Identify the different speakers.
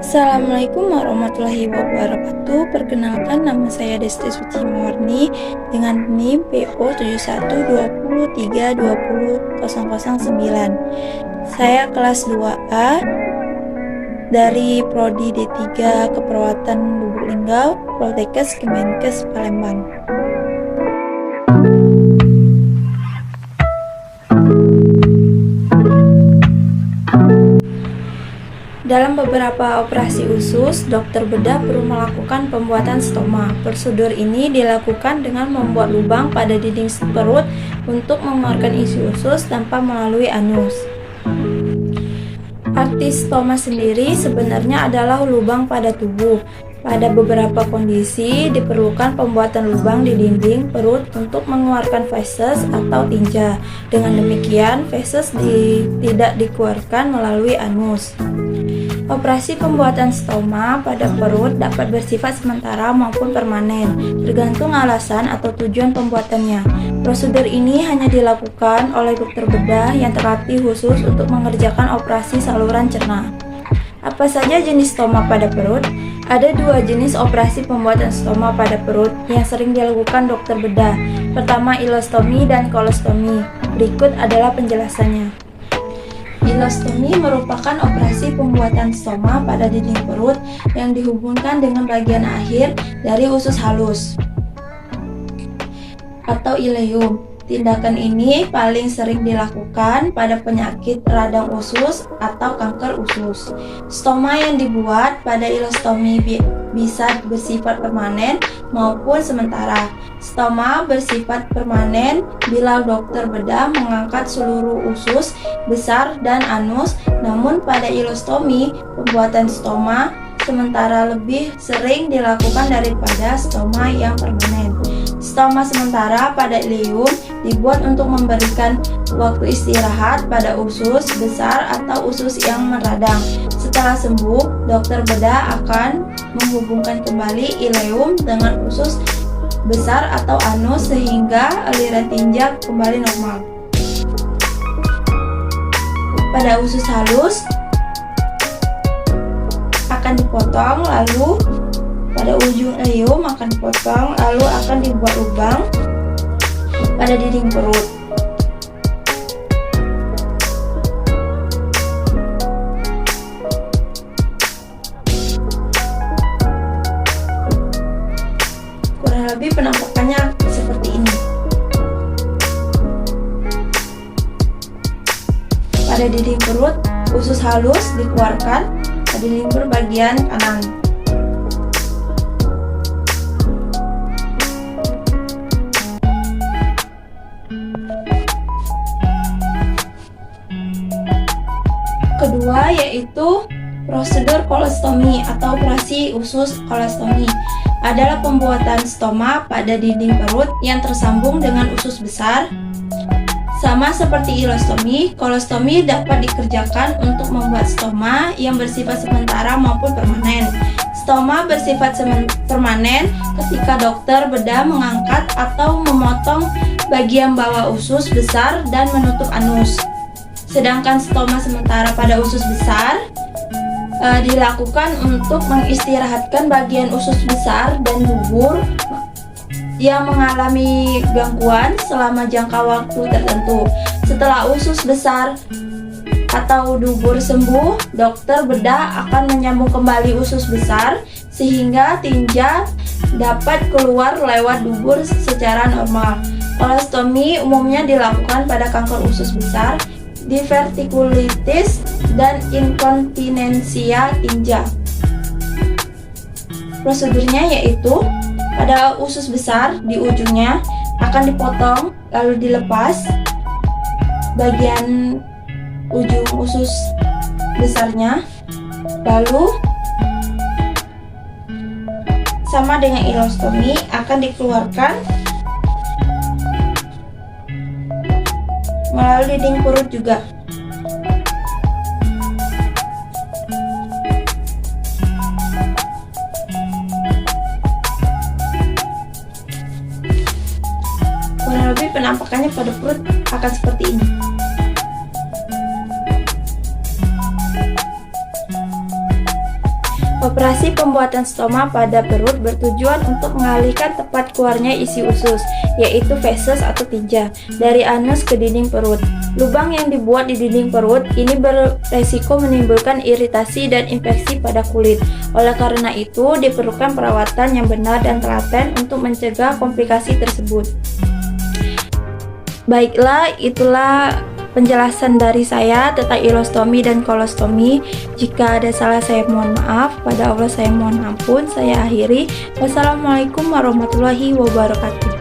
Speaker 1: Assalamualaikum warahmatullahi wabarakatuh. Perkenalkan, nama saya Desti Suci Mawarni dengan NIM PO 7120320009. Saya kelas 2A dari Prodi D3 Keperawatan Lubuk Linggau, Poltekkes Kemenkes Palembang. Dalam beberapa operasi usus, dokter bedah perlu melakukan pembuatan stoma. Prosedur ini dilakukan dengan membuat lubang pada dinding perut untuk mengeluarkan isi usus tanpa melalui anus. Arti stoma sendiri sebenarnya adalah lubang pada tubuh. Pada beberapa kondisi diperlukan pembuatan lubang di dinding perut untuk mengeluarkan feses atau tinja. Dengan demikian, feses tidak dikeluarkan melalui anus. Operasi pembuatan stoma pada perut dapat bersifat sementara maupun permanen, tergantung alasan atau tujuan pembuatannya. Prosedur ini hanya dilakukan oleh dokter bedah yang terlatih khusus untuk mengerjakan operasi saluran cerna. Apa saja jenis stoma pada perut? Ada dua jenis operasi pembuatan stoma pada perut yang sering dilakukan dokter bedah. Pertama, ileostomi dan kolostomi. Berikut adalah penjelasannya. Ileostomi merupakan operasi pembuatan stoma pada dinding perut yang dihubungkan dengan bagian akhir dari usus halus atau ileum. Tindakan ini paling sering dilakukan pada penyakit radang usus atau kanker usus. Stoma yang dibuat pada ileostomi bisa bersifat permanen maupun sementara. Stoma bersifat permanen bila dokter bedah mengangkat seluruh usus besar dan anus, namun pada ileostomi, pembuatan stoma sementara lebih sering dilakukan daripada stoma yang permanen. Stoma sementara pada ileum dibuat untuk memberikan waktu istirahat pada usus besar atau usus yang meradang. Setelah sembuh, dokter bedah akan menghubungkan kembali ileum dengan usus besar atau anus sehingga aliran tinja kembali normal. Pada usus halus akan dipotong, lalu pada ujung ileum akan dipotong, lalu akan dibuat lubang pada dinding perut. Kurang lebih penampakannya seperti ini. Pada dinding perut, usus halus dikeluarkan pada dinding perut bagian kanan. Kedua yaitu prosedur kolostomi atau operasi usus kolostomi adalah pembuatan stoma pada dinding perut yang tersambung dengan usus besar. Sama seperti ileostomi, kolostomi dapat dikerjakan untuk membuat stoma yang bersifat sementara maupun permanen. Stoma bersifat permanen ketika dokter bedah mengangkat atau memotong bagian bawah usus besar dan menutup anus. Sedangkan stoma sementara pada usus besar dilakukan untuk mengistirahatkan bagian usus besar dan dubur yang mengalami gangguan selama jangka waktu tertentu. Setelah usus besar atau dubur sembuh, dokter bedah akan menyambung kembali usus besar sehingga tinja dapat keluar lewat dubur secara normal. Kolostomi umumnya dilakukan pada kanker usus besar, divertikulitis, dan inkontinensia tinja. Prosedurnya yaitu pada usus besar di ujungnya akan dipotong lalu dilepas bagian ujung usus besarnya, lalu sama dengan ileostomi akan dikeluarkan melalui dinding perut juga. Kurang lebih penampakannya pada perut akan seperti ini. Operasi pembuatan stoma pada perut bertujuan untuk mengalihkan tempat keluarnya isi usus, yaitu feses atau tinja, dari anus ke dinding perut. Lubang yang dibuat di dinding perut ini beresiko menimbulkan iritasi dan infeksi pada kulit. Oleh karena itu, diperlukan perawatan yang benar dan telaten untuk mencegah komplikasi tersebut. Baiklah, itulah penjelasan dari saya tentang ileostomi dan kolostomi. Jika ada salah, saya mohon maaf. Pada Allah saya mohon ampun. Saya akhiri. Wassalamualaikum warahmatullahi wabarakatuh.